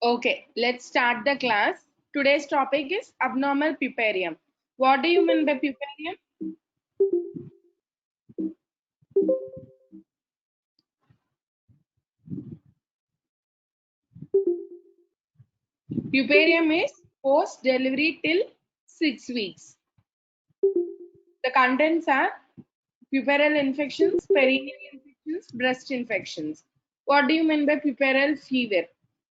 Okay, let's start the class. Today's topic is abnormal puparium. What do you mean by puparium? Puparium is post-delivery till 6 weeks. The contents are puerperal infections, perineal infections, breast infections. What do you mean by puerperal fever?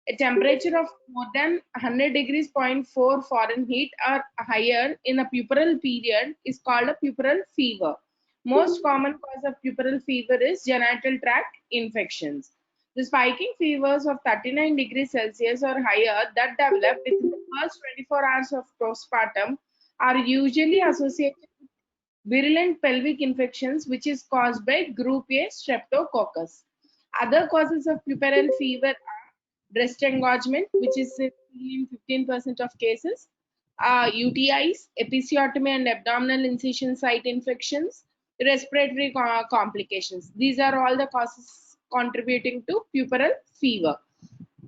A temperature of more than 100 degrees point 4 Fahrenheit or higher in a puerperal period is called a puerperal fever. Most common cause of puerperal fever is genital tract infections. The spiking fevers of 39 degrees Celsius or higher that develop within the first 24 hours of postpartum are usually associated virulent pelvic infections, which is caused by group A streptococcus. Other causes of puerperal fever are breast engorgement, which is in 15% of cases, UTIs, episiotomy and abdominal incision site infections, respiratory complications. These are all the causes contributing to puerperal fever.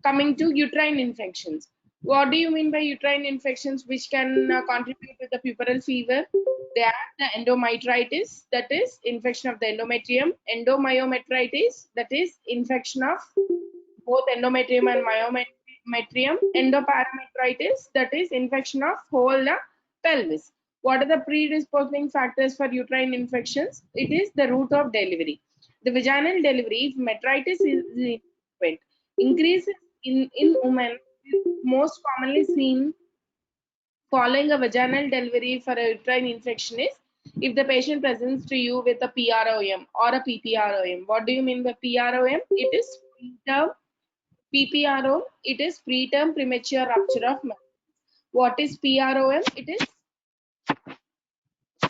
Coming to uterine infections. What do you mean by uterine infections which can contribute to the puerperal fever? They are the endometritis, that is infection of the endometrium, endomyometritis, that is infection of both endometrium and myometrium, endoparametritis, that is infection of whole the pelvis. What are the predisposing factors for uterine infections? It is the route of delivery. The vaginal delivery, if metritis is frequent, increases in women most commonly seen following a vaginal delivery for a uterine infection is if the patient presents to you with a PROM or a PPROM. What do you mean by PROM? It is preterm PPROM. It is preterm premature rupture of membrane. What is PROM? It is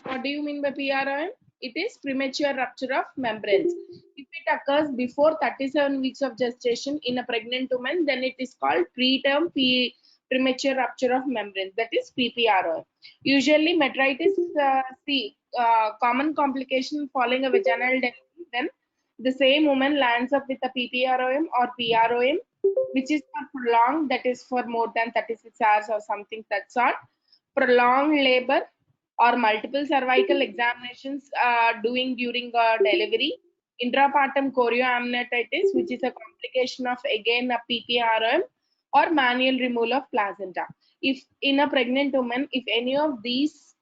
what do you mean by PROM? It is premature rupture of membranes. If it occurs before 37 weeks of gestation in a pregnant woman, then it is called preterm premature rupture of membranes. That is PPROM. Usually, metritis common complication following a vaginal delivery. Then the same woman lands up with a PPROM or PROM, which is for prolonged, that is for more than 36 hours or something that sort. Prolonged labor or multiple cervical examinations doing during delivery, intrapartum chorioamnionitis, which is a complication of again a PPRM, or manual removal of placenta. If in a pregnant woman, if any of these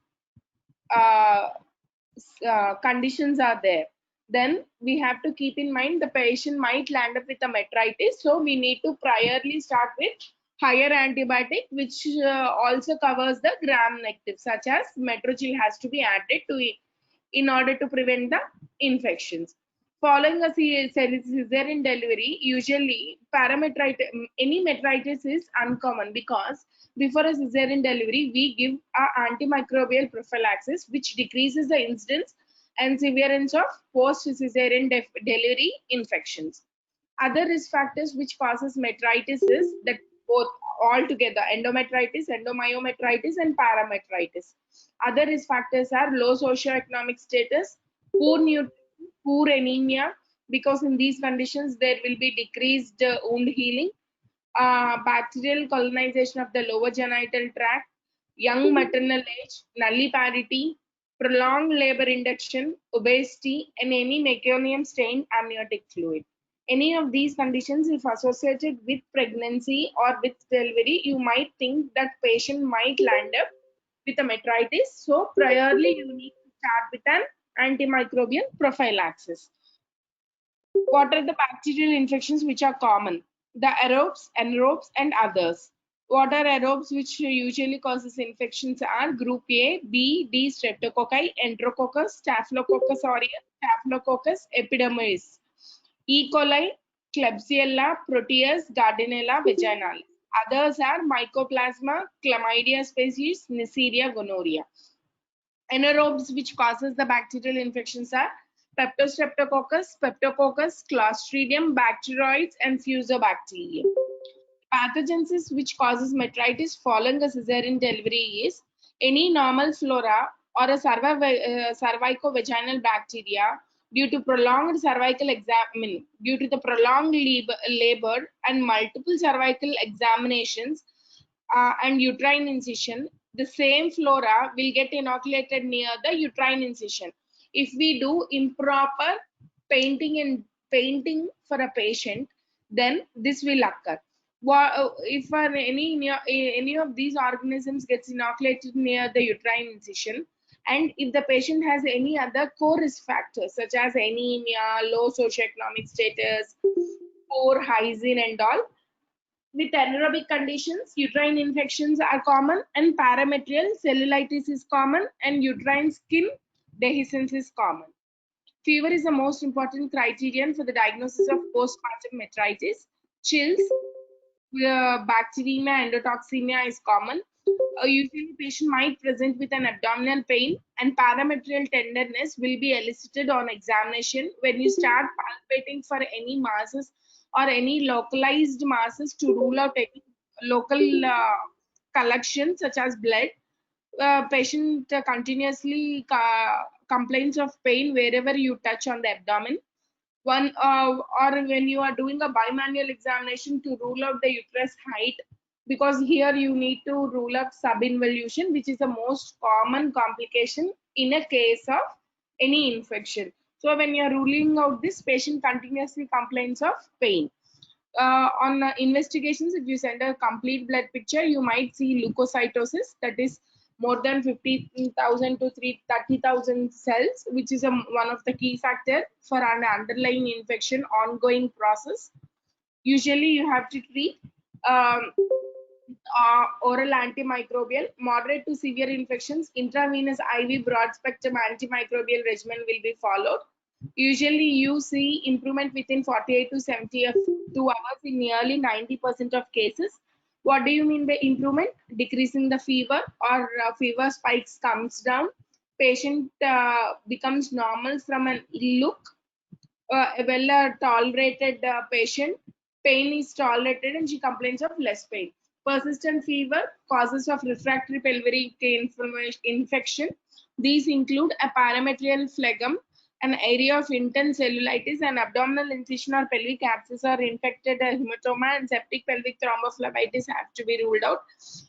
uh, conditions are there, then we have to keep in mind the patient might land up with a metritis. So we need to priorly start with higher antibiotic, which also covers the gram negative, such as metrogyl has to be added to it in order to prevent the infections. Following a cesarean delivery, usually parametritis, any metritis is uncommon because before a cesarean delivery, we give a antimicrobial prophylaxis, which decreases the incidence and severance of post-cesarean delivery infections. Other risk factors which causes metritis is that both all together endometritis, endomyometritis, and parametritis. Other risk factors are low socioeconomic status, poor nutrition, poor anemia, because in these conditions there will be decreased wound healing, bacterial colonization of the lower genital tract, young maternal age, nulliparity, prolonged labor induction, obesity, and any meconium stained amniotic fluid. Any of these conditions, if associated with pregnancy or with delivery, you might think that patient might land up with a metritis. So, priorly, you need to start with an antimicrobial prophylaxis. What are the bacterial infections which are common? The aerobes, anaerobes, and others. What are aerobes which usually causes infections are group A, B, D, streptococci, enterococcus, staphylococcus aureus, staphylococcus epidermidis, E. coli, Klebsiella, Proteus, Gardnerella vaginalis. Others are Mycoplasma, Chlamydia species, Neisseria gonorrhea. Anaerobes which causes the bacterial infections are Peptostreptococcus, Peptococcus, Clostridium, Bacteroides, and Fusobacterium. Pathogenesis which causes metritis following a cesarean delivery is any normal flora or a cervicovaginal bacteria due to prolonged cervical due to the prolonged labor and multiple cervical examinations and uterine incision, the same flora will get inoculated near the uterine incision. If we do improper painting for a patient, then this will occur. If any of these organisms gets inoculated near the uterine incision, and if the patient has any other core-risk factors such as anemia, low socioeconomic status, poor hygiene and all, with anaerobic conditions, uterine infections are common and parametrial cellulitis is common and uterine skin dehiscence is common. Fever is the most important criterion for the diagnosis of postpartum metritis. Chills, bacteremia, endotoxemia is common. Usually, patient might present with an abdominal pain, and parametrial tenderness will be elicited on examination when you start palpating for any masses or any localized masses to rule out any local collection such as blood. Patient continuously complains of pain wherever you touch on the abdomen. Or when you are doing a bimanual examination to rule out the uterus height, because here you need to rule out subinvolution, which is the most common complication in a case of any infection. So when you are ruling out this, patient continuously complains of pain. On investigations, if you send a complete blood picture, you might see leukocytosis, that is more than 50,000 to 30,000 cells, which is one of the key factor for an underlying infection ongoing process. Usually you have to treat oral antimicrobial. Moderate to severe infections, intravenous IV broad spectrum antimicrobial regimen will be followed. Usually you see improvement within 48 to 72 hours in nearly 90% of cases. What do you mean by improvement? Decreasing the fever or fever spikes comes down. Patient becomes normal from an look. A well tolerated patient. Pain is tolerated and she complains of less pain. Persistent fever, causes of refractory pelvic infection. These include a parametrial phlegm, an area of intense cellulitis, an abdominal incision or pelvic abscess or infected hematoma, and septic pelvic thrombophlebitis have to be ruled out.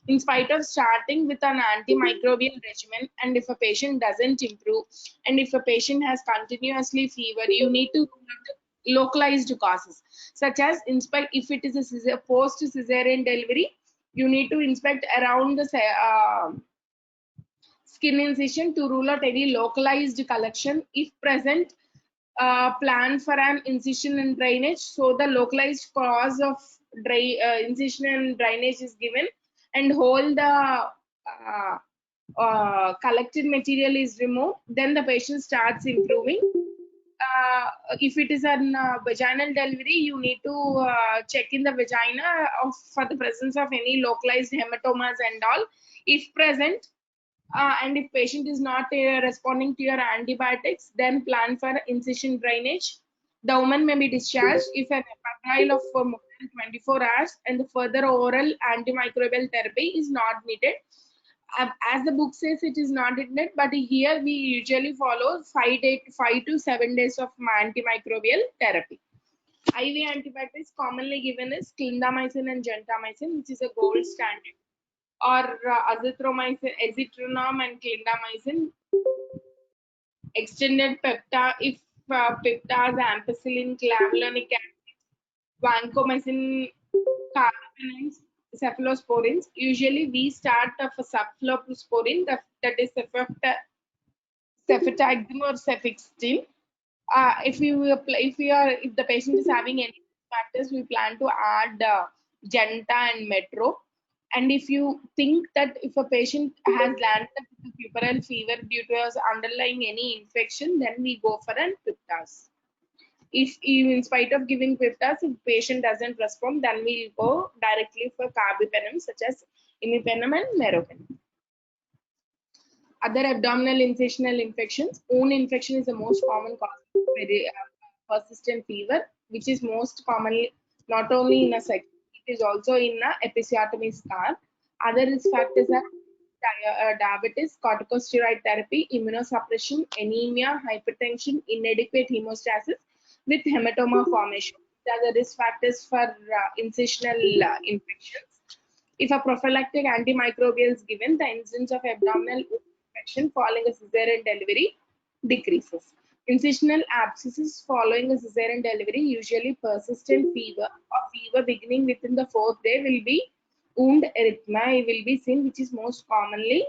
In spite of starting with an antimicrobial regimen, and if a patient doesn't improve, and if a patient has continuously fever, you need to rule out localized causes, such as inspect if it is a post cesarean delivery, you need to inspect around the skin incision to rule out any localized collection. If present, plan for an incision and drainage. So the localized cause of incision and drainage is given, and whole the collected material is removed. Then the patient starts improving. If it is an vaginal delivery, you need to check in the vagina for the presence of any localized hematomas and all. If present, and if patient is not responding to your antibiotics, then plan for incision drainage. The woman may be discharged if an epidural of more than 24 hours and the further oral antimicrobial therapy is not needed. As the book says, it is not needed, but here we usually follow 5 to 7 days of antimicrobial therapy. IV antibiotics commonly given is clindamycin and gentamicin, which is a gold standard, or azithromycin and clindamycin. Extended if peptides, ampicillin, clavulanic acid, vancomycin, carbapenems, cephalosporins. Usually we start for cephalosporin, that is ceftriaxone or cefixime. If the patient is having any factors, we plan to add Genta and Metro. And if you think that if a patient has landed with puerperal fever due to underlying any infection, then we go for an Piptas. If in spite of giving Piptas, if patient doesn't respond, then we go directly for carbapenem such as imipenem and meropenem. Other abdominal incisional infections. Wound infection is the most common cause of persistent fever, which is most commonly not only in a section, it is also in a episiotomy scar. Other risk factors are diabetes, corticosteroid therapy, immunosuppression, anemia, hypertension, inadequate hemostasis with hematoma formation. These are the risk factors for incisional infections. If a prophylactic antimicrobial is given, the incidence of abdominal infection following a cesarean delivery decreases. Incisional abscesses following a cesarean delivery, usually persistent fever or fever beginning within the fourth day, will be wound erythema will be seen, which is most commonly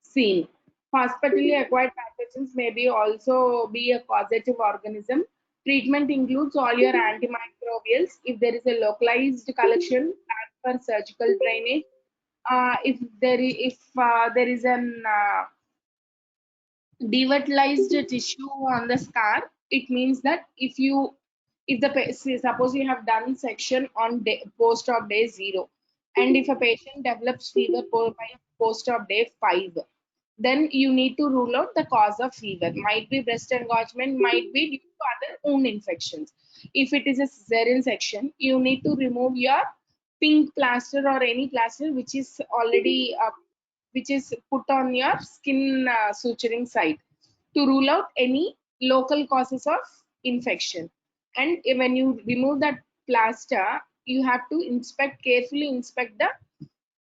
seen. Hospitally acquired pathogens may be also be a causative organism. Treatment includes all your antimicrobials. If there is a localized collection, plan for surgical drainage. If there is an devitalized tissue on the scar, it means that if the suppose you have done section on post-op day 0, and if a patient develops fever by post-op day 5, then you need to rule out the cause of fever. Might be breast engorgement, might be due to other wound infections. If it is a cesarean section, you need to remove your pink plaster or any plaster which is already which is put on your skin suturing site to rule out any local causes of infection. And when you remove that plaster, you have to carefully inspect the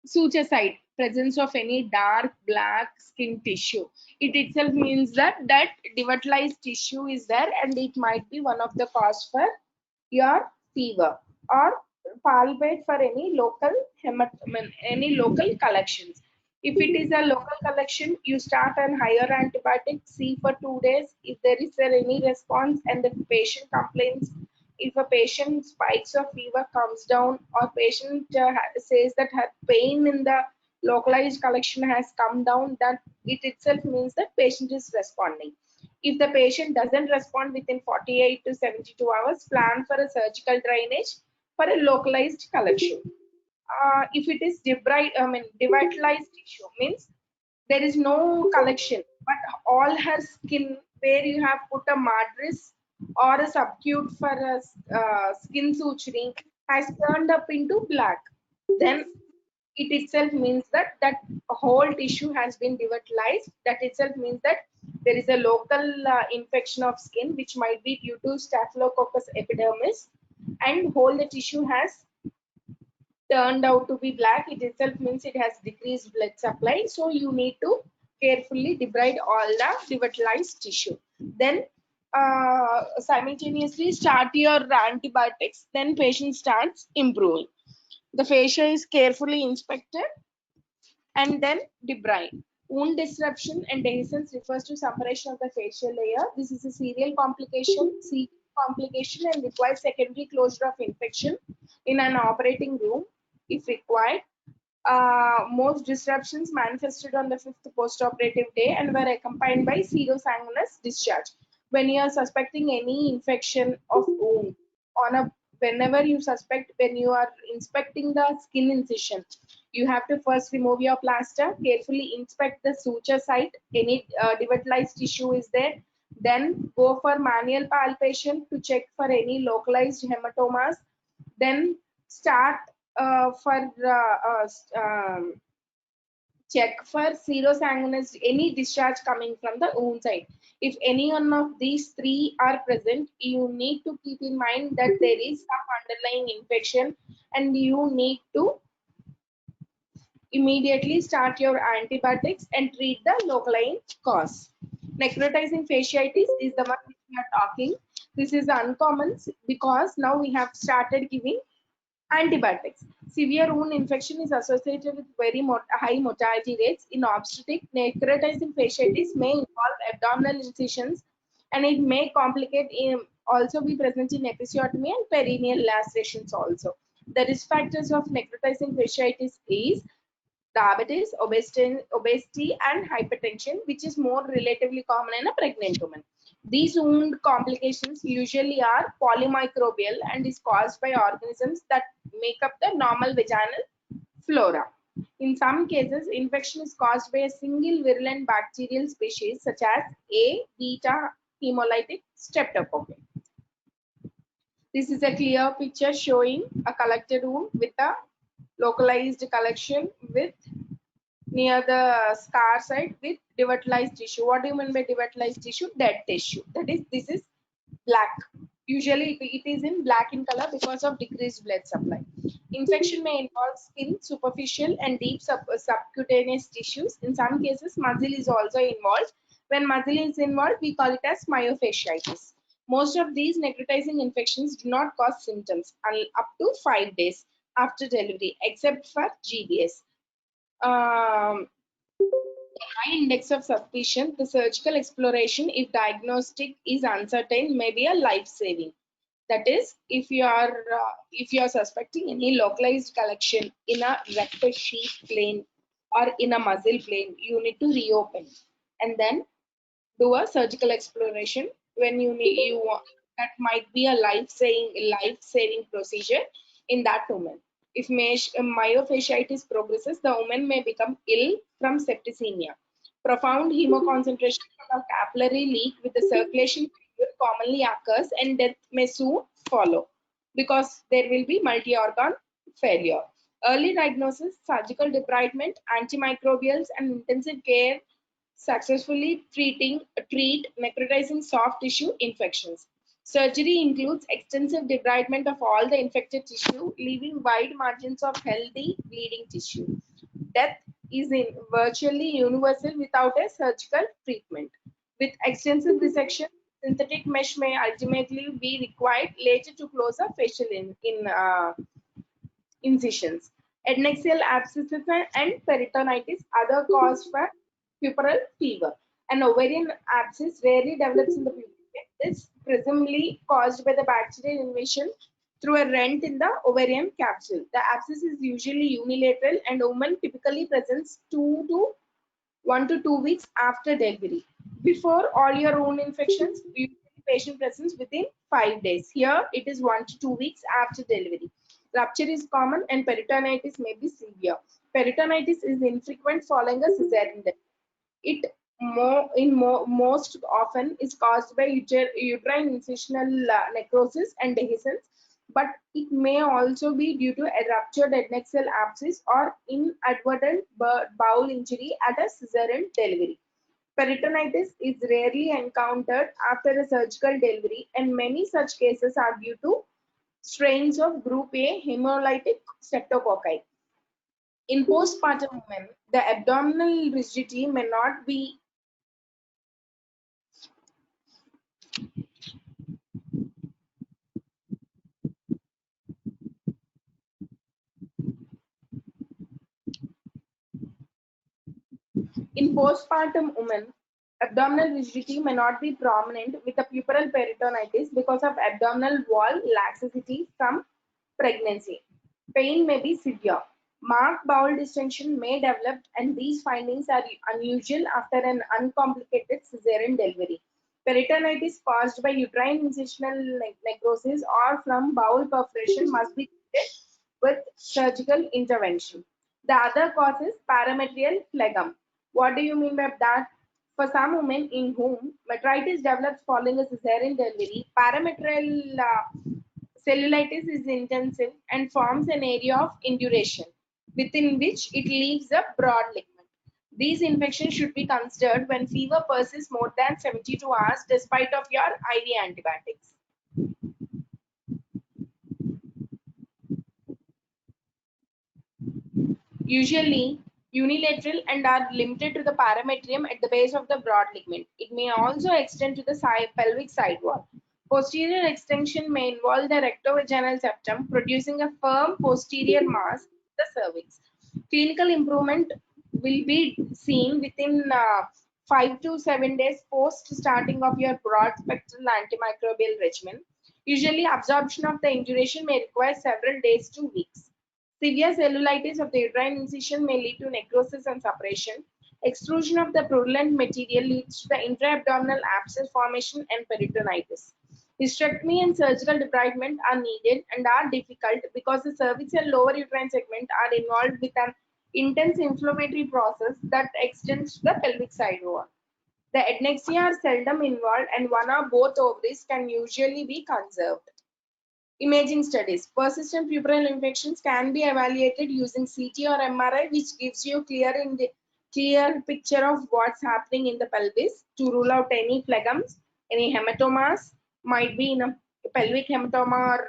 suture site, presence of any dark black skin tissue. It itself means that that devitalized tissue is there, and it might be one of the cause for your fever. Or palpate for any local any local collections. If it is a local collection, you start on higher antibiotics, see for 2 days. If there is any response and the patient complains, if a patient spikes of fever comes down, or patient says that her pain in the localized collection has come down, that it itself means that patient is responding. If the patient doesn't respond within 48 to 72 hours, plan for a surgical drainage for a localized collection. If it is devitalized tissue, means there is no collection, but all her skin where you have put a mattress or a subcute for a skin suturing has turned up into black, then it itself means that that whole tissue has been devitalized. That itself means that there is a local infection of skin which might be due to Staphylococcus epidermis, and whole the tissue has turned out to be black. It itself means it has decreased blood supply. So you need to carefully debride all the devitalized tissue. Then simultaneously start your antibiotics. Then patient starts improving. The fascia is carefully inspected and then debride. Wound disruption and dehiscence refers to separation of the facial layer. This is a serial complication and requires secondary closure of infection in an operating room if required. Most disruptions manifested on the 5th postoperative day and were accompanied by serosanguinous discharge. When you are suspecting any infection of wound on a whenever you suspect, when you are inspecting the skin incision, you have to first remove your plaster, carefully inspect the suture site, any devitalized tissue is there, then go for manual palpation to check for any localized hematomas, then start for check for serosanguinous, any discharge coming from the wound side. If any one of these three are present, you need to keep in mind that there is some underlying infection and you need to immediately start your antibiotics and treat the localized cause. Necrotizing fasciitis is the one which we are talking. This is uncommon because now we have started giving antibiotics. Severe wound infection is associated with very high mortality rates. In obstetric, necrotizing fasciitis may involve abdominal incisions and it may complicate also be present in episiotomy and perineal lacerations also. The risk factors of necrotizing fasciitis is diabetes, obesity, and hypertension, which is more relatively common in a pregnant woman. These wound complications usually are polymicrobial and is caused by organisms that make up the normal vaginal flora. In some cases, infection is caused by a single virulent bacterial species such as A beta hemolytic streptococcus. This is a clear picture showing a collected wound with a localized collection with near the scar site with devitalized tissue. What do you mean by devitalized tissue? Dead tissue. That is, this is black. Usually it is in black in color because of decreased blood supply. Infection may involve skin, superficial and deep subcutaneous tissues. In some cases, muscle is also involved. When muscle is involved, we call it as myofasciitis. Most of these necrotizing infections do not cause symptoms up to 5 days after delivery, except for GBS. High index of suspicion, the surgical exploration, if diagnostic is uncertain, may be a life-saving. That is, if you are suspecting any localized collection in a rectus sheath plane or in a muscle plane, you need to reopen and then do a surgical exploration when that might be a life saving procedure in that woman. If myofasciitis progresses, the woman may become ill from septicemia. Profound hemoconcentration from a capillary leak with the circulation failure commonly occurs, and death may soon follow because there will be multi-organ failure. Early diagnosis, surgical debridement, antimicrobials, and intensive care successfully treat necrotizing soft tissue infections. Surgery includes extensive debridement of all the infected tissue, leaving wide margins of healthy bleeding tissue. Death is virtually universal without a surgical treatment. With extensive resection, synthetic mesh may ultimately be required later to close a facial incisions. Adnexal abscesses and peritonitis, other cause for puerperal fever. An ovarian abscess rarely develops in the pubic. It is presumably caused by the bacterial invasion through a rent in the ovarian capsule. The abscess is usually unilateral and woman typically presents 1 to 2 weeks after delivery. Before all your wound infections, usually patient presents within 5 days. Here it is 1 to 2 weeks after delivery. Rupture is common and peritonitis may be severe. Peritonitis is infrequent following a cesarean death. It most often is caused by uterine incisional necrosis and dehiscence, but it may also be due to a ruptured adnexal abscess or inadvertent bowel injury at a cesarean delivery. Peritonitis is rarely encountered after a surgical delivery, and many such cases are due to strains of group A hemolytic streptococci. In postpartum women, the abdominal rigidity may not be In postpartum women, abdominal rigidity may not be prominent with a puerperal peritonitis because of abdominal wall laxity from pregnancy. Pain may be severe. Marked bowel distension may develop, and these findings are unusual after an uncomplicated cesarean delivery. Peritonitis caused by uterine incisional necrosis or from bowel perforation must be treated with surgical intervention. The other cause is parametrial phlegm. What do you mean by that? For some women in whom metritis develops following a cesarean delivery, parametrial cellulitis is intensive and forms an area of induration within which it leaves a broad ligament. These infections should be considered when fever persists more than 72 hours despite of your IV antibiotics. Usually unilateral and are limited to the parametrium at the base of the broad ligament. It may also extend to the pelvic sidewall. Posterior extension may involve the rectovaginal septum, producing a firm posterior mass of the cervix. Clinical improvement will be seen within 5 to 7 days post starting of your broad spectral antimicrobial regimen. Usually, absorption of the induration may require several days to weeks. Severe cellulitis of the uterine incision may lead to necrosis and suppression. Extrusion of the purulent material leads to the intra-abdominal abscess formation and peritonitis. Hysterectomy and surgical debridement are needed and are difficult because the cervix and lower uterine segment are involved with an intense inflammatory process that extends to the pelvic sidewall. The adnexia are seldom involved and one or both ovaries can usually be conserved. Imaging studies. Persistent puerperal infections can be evaluated using CT or MRI, which gives you clear clear picture of what's happening in the pelvis to rule out any phlegms, any hematomas, might be in a pelvic hematoma or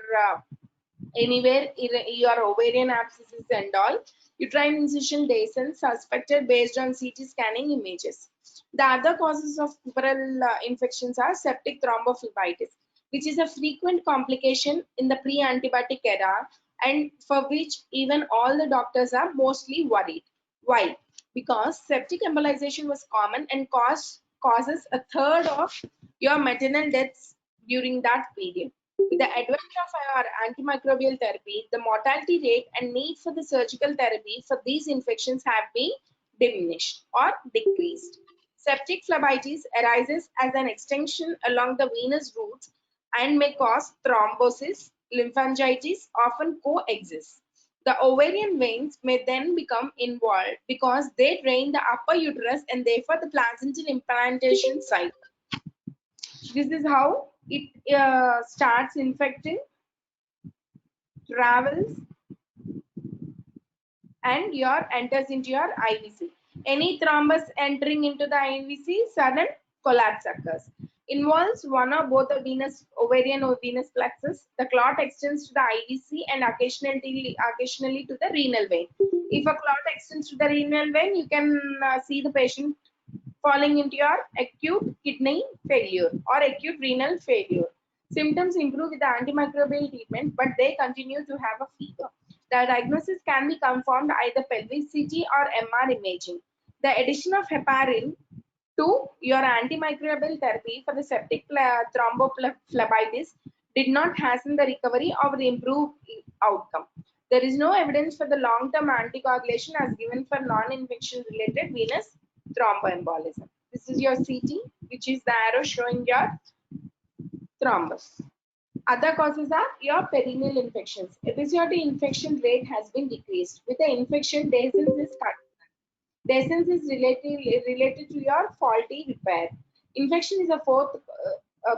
anywhere in your ovarian abscesses and all. Uterine incision descent suspected based on CT scanning images. The other causes of puerperal infections are septic thrombophlebitis, which is a frequent complication in the pre-antibiotic era and for which even all the doctors are mostly worried. Why? Because septic embolization was common and causes a third of your maternal deaths during that period. With the advent of our antimicrobial therapy, the mortality rate and need for the surgical therapy for these infections have been diminished or decreased. Septic phlebitis arises as an extension along the venous roots and may cause thrombosis. Lymphangitis often coexist. The ovarian veins may then become involved because they drain the upper uterus and therefore the placental implantation site. This is how it starts infecting, travels, and your enters into your IVC. Any thrombus entering into the IVC, sudden collapse occurs. Involves one or both the venous, ovarian or venous plexus. The clot extends to the IVC and occasionally to the renal vein. If a clot extends to the renal vein, you can see the patient falling into your acute kidney failure or acute renal failure. Symptoms improve with the antimicrobial treatment, but they continue to have a fever. The diagnosis can be confirmed either pelvic CT or MR imaging. The addition of heparin to your antimicrobial therapy for the septic thrombophlebitis did not hasten the recovery or improve outcome. There is no evidence for the long-term anticoagulation as given for non-infection related venous thromboembolism. This is your CT, which is the arrow showing your thrombus. Other causes are your perineal infections. Episodic infection rate has been decreased. With the infection, dehiscence is cut. Dehiscence is related to your faulty repair. Infection is a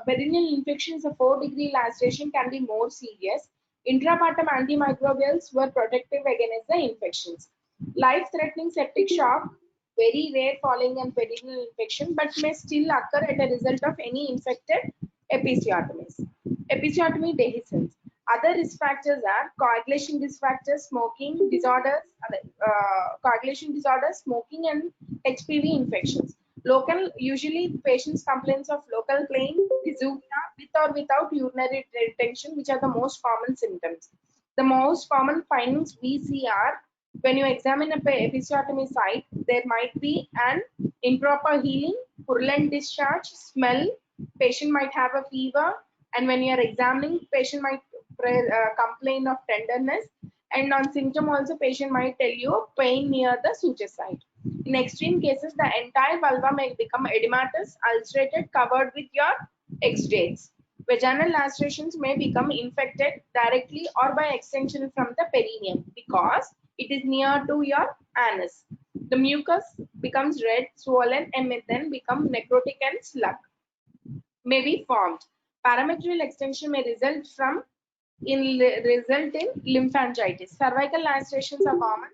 perineal infection is a 4-degree laceration, can be more serious. Intrapartum antimicrobials were protective against the infections. Life-threatening septic shock, very rare falling and perineal infection, but may still occur as a result of any infected episiotomies. Episiotomy dehiscence. Other risk factors are coagulation risk factors, smoking disorders, coagulation disorders, smoking, and HPV infections. Usually patients complaints of local pain, dysuria, with or without urinary retention, which are the most common symptoms. The most common findings we see are when you examine a episiotomy site, there might be an improper healing, purulent discharge, smell, patient might have a fever, and when you are examining, patient might complain of tenderness, and on symptom also patient might tell you pain near the suture site. In extreme cases, the entire vulva may become edematous, ulcerated, covered with your exudates. Vaginal lacerations may become infected directly or by extension from the perineum because it is near to your anus. The mucus becomes red, swollen, and may then become necrotic and slug. May be formed. Parametrial extension may result in lymphangitis. Cervical lacerations are common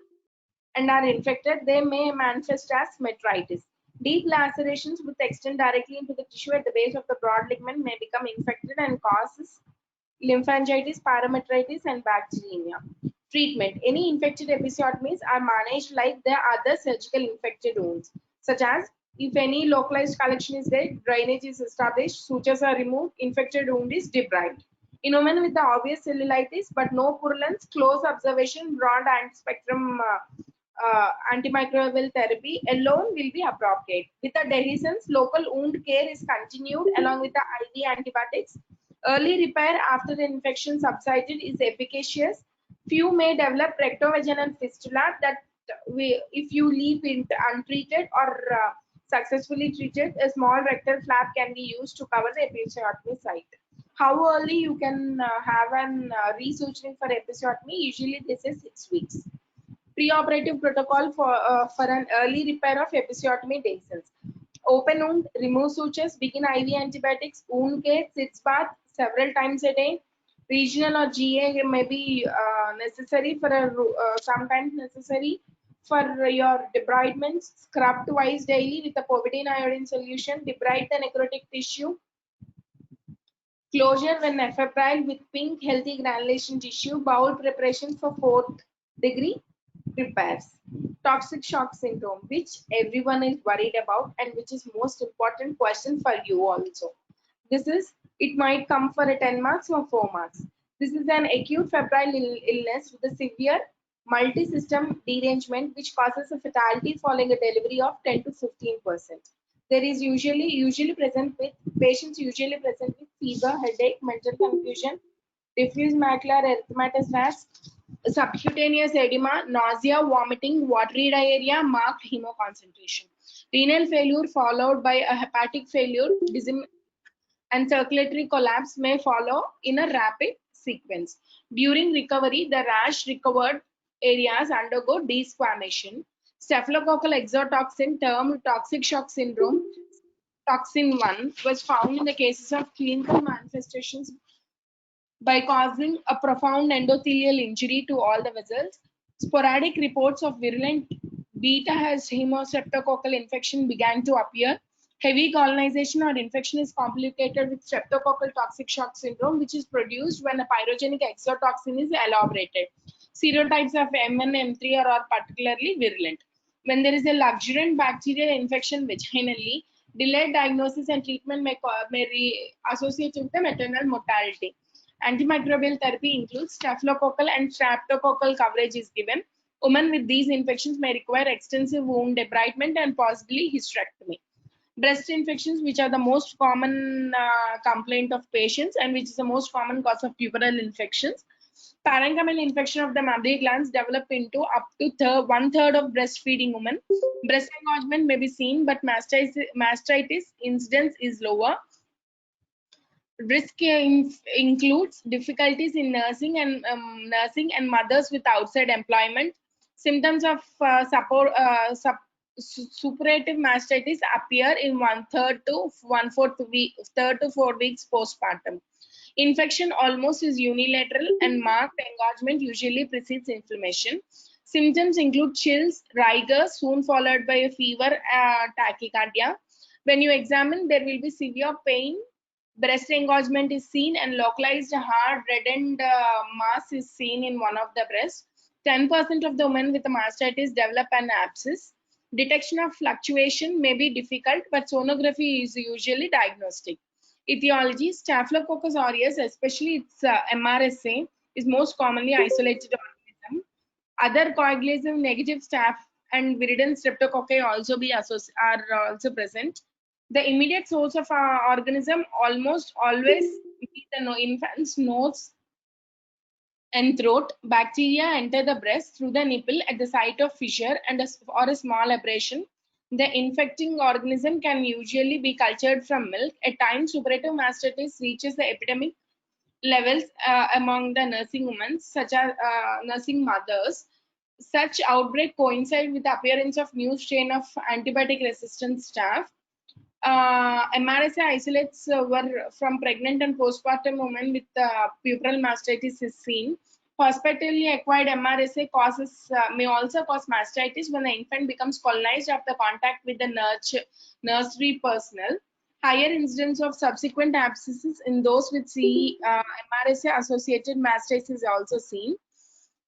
and are infected. They may manifest as metritis. Deep lacerations which extend directly into the tissue at the base of the broad ligament may become infected and causes lymphangitis, parametritis, and bacteremia. Treatment. Any infected episiotomies are managed like the other surgical infected wounds, such as if any localized collection is there, drainage is established, sutures are removed, infected wound is debrided. In women with the obvious cellulitis but no purulence, close observation, broad spectrum antimicrobial therapy alone will be appropriate. With the dehiscence, local wound care is continued along with the IV antibiotics. Early repair after the infection subsided is efficacious. Few may develop rectovaginal fistula that if you leave it untreated or successfully treated, a small rectal flap can be used to cover the episiotomy site. How early you can have an resuturing for episiotomy? Usually this is 6 weeks. Preoperative protocol for an early repair of episiotomy dehiscence. Open wound, remove sutures, begin IV antibiotics, wound care, sitz bath several times a day. Regional or GA may be necessary for sometimes necessary For your debridements, scrub twice daily with a povidone iodine solution. Debride the necrotic tissue. Closure when febrile with pink healthy granulation tissue. Bowel preparation for 4th degree repairs. Toxic shock syndrome, which everyone is worried about and which is most important question for you also. It might come for a 10 marks or 4 marks. This is an acute febrile illness with a severe multi-system derangement which causes a fatality following a delivery of 10 to 15%. There is usually present with patients usually present with fever, headache, mental confusion, diffuse macular erythematous rash, subcutaneous edema, nausea, vomiting, watery diarrhea, marked hemoconcentration. Renal failure followed by a hepatic failure, and circulatory collapse may follow in a rapid sequence. During recovery, the rash recovered areas undergo desquamation. Staphylococcal exotoxin termed toxic shock syndrome, toxin 1, was found in the cases of clinical manifestations by causing a profound endothelial injury to all the vessels. Sporadic reports of virulent beta has hemostreptococcal infection began to appear. Heavy colonization or infection is complicated with streptococcal toxic shock syndrome, which is produced when a pyrogenic exotoxin is elaborated. Serotypes of M1 and M3 are particularly virulent. When there is a luxuriant bacterial infection vaginally, delayed diagnosis and treatment may be associated with the maternal mortality. Antimicrobial therapy includes staphylococcal and streptococcal coverage is given. Women with these infections may require extensive wound debridement and possibly hysterectomy. Breast infections, which are the most common complaint of patients and which is the most common cause of puberal infections. Parenchymal infection of the mammary glands develop into up to one-third of breastfeeding women. Breast engorgement may be seen, but mastitis incidence is lower. Risk includes difficulties in nursing and mothers with outside employment. Symptoms of suppurative mastitis appear in third to 4 weeks postpartum. Infection almost is unilateral and marked engorgement usually precedes inflammation. Symptoms include chills, rigor, soon followed by a fever, tachycardia. When you examine, there will be severe pain. Breast engorgement is seen and localized hard reddened mass is seen in one of the breasts. 10% of the women with a mastitis develop an abscess. Detection of fluctuation may be difficult, but sonography is usually diagnostic. Etiology: Staphylococcus aureus, especially its MRSA, is most commonly isolated organism. Other coagulative negative staph and virulent streptococci are also present. The immediate source of our organism almost always be the infant's nose and throat. Bacteria enter the breast through the nipple at the site of fissure or a small abrasion. The infecting organism can usually be cultured from milk. At times, suppurative mastitis reaches the epidemic levels among the nursing women, such as nursing mothers. Such outbreak coincide with the appearance of new strain of antibiotic resistant staph. MRSA isolates were from pregnant and postpartum women with puberal mastitis is seen. Hospitally acquired MRSA may also cause mastitis when the infant becomes colonized after contact with the nursery personnel. Higher incidence of subsequent abscesses in those with MRSA associated mastitis is also seen.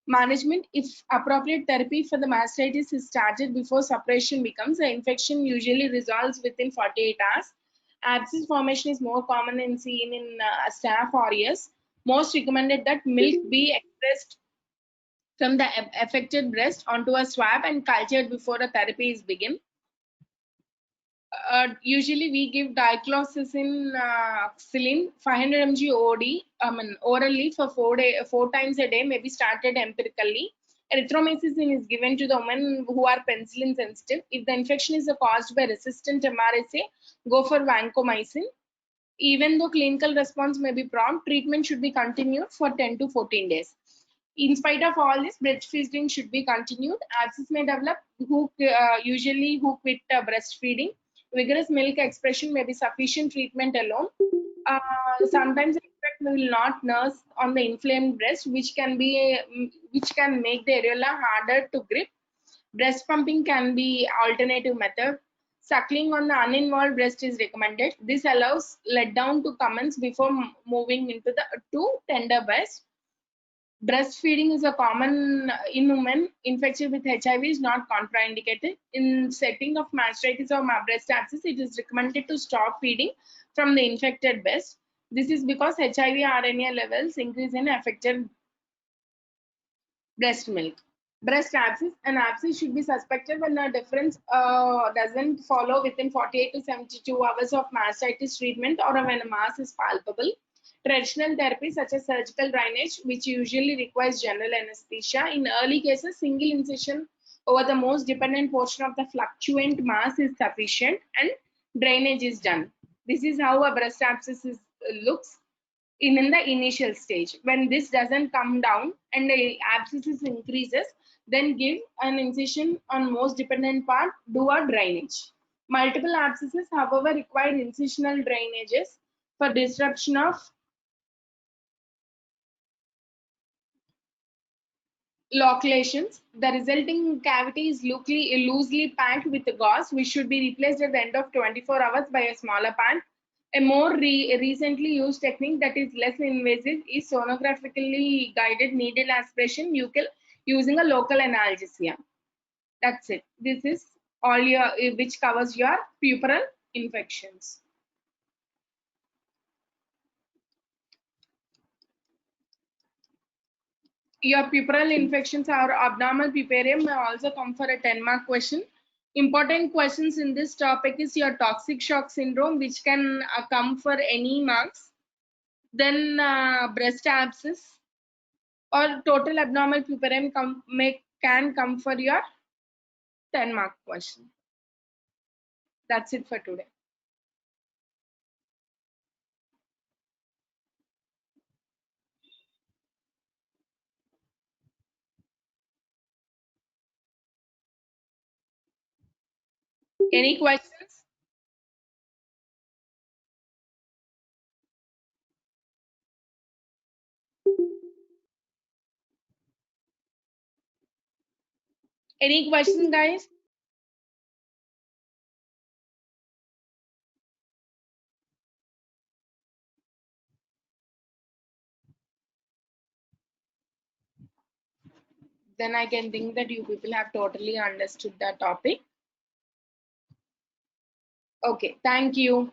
Management: if appropriate therapy for the mastitis is started before suppression becomes, the infection usually resolves within 48 hours. Abscess formation is more common and seen in Staph aureus. Most recommended that milk be expressed from the affected breast onto a swab and cultured before the therapy is begin. Usually we give dicloxacin 500 mg orally for 4 times a day, may be started empirically. Erythromycin is given to the women who are penicillin sensitive. If the infection is caused by resistant MRSA, go for vancomycin. Even though clinical response may be prompt, treatment should be continued for 10 to 14 days. In spite of all this, breastfeeding should be continued. Abscess may develop, usually hook with breastfeeding. Vigorous milk expression may be sufficient treatment alone. Sometimes the infant will not nurse on the inflamed breast, which can make the areola harder to grip. Breast pumping can be alternative method. Suckling on the uninvolved breast is recommended. This allows letdown to commence before moving into the to tender breast. Breastfeeding is a common in women infected with HIV is not contraindicated. In setting of mastitis or breast abscess, it is recommended to stop feeding from the infected breast. This is because HIV RNA levels increase in affected breast milk. Breast abscess. An abscess should be suspected when a difference doesn't follow within 48 to 72 hours of mastitis treatment or when a mass is palpable. Traditional therapy such as surgical drainage, which usually requires general anesthesia. In early cases, single incision over the most dependent portion of the fluctuant mass is sufficient and drainage is done. This is how a breast abscess looks in the initial stage. When this doesn't come down and the abscess increases, then give an incision on most dependent part, do a drainage. Multiple abscesses, however, require incisional drainages for disruption of loculations. The resulting cavity is loosely packed with gauze, which should be replaced at the end of 24 hours by a smaller pad. A more recently used technique that is less invasive is sonographically guided needle aspiration using a local analgesia. That's it. This is all your which covers your puerperal infections. Your puerperal infections or abnormal puparium may also come for a 10-mark question. Important questions in this topic is your toxic shock syndrome, which can come for any marks. Then breast abscess or total abnormal puparium can come for your 10-mark question. That's it for today. Any questions? Any questions, guys? Then I can think that you people have totally understood the topic. Okay, thank you.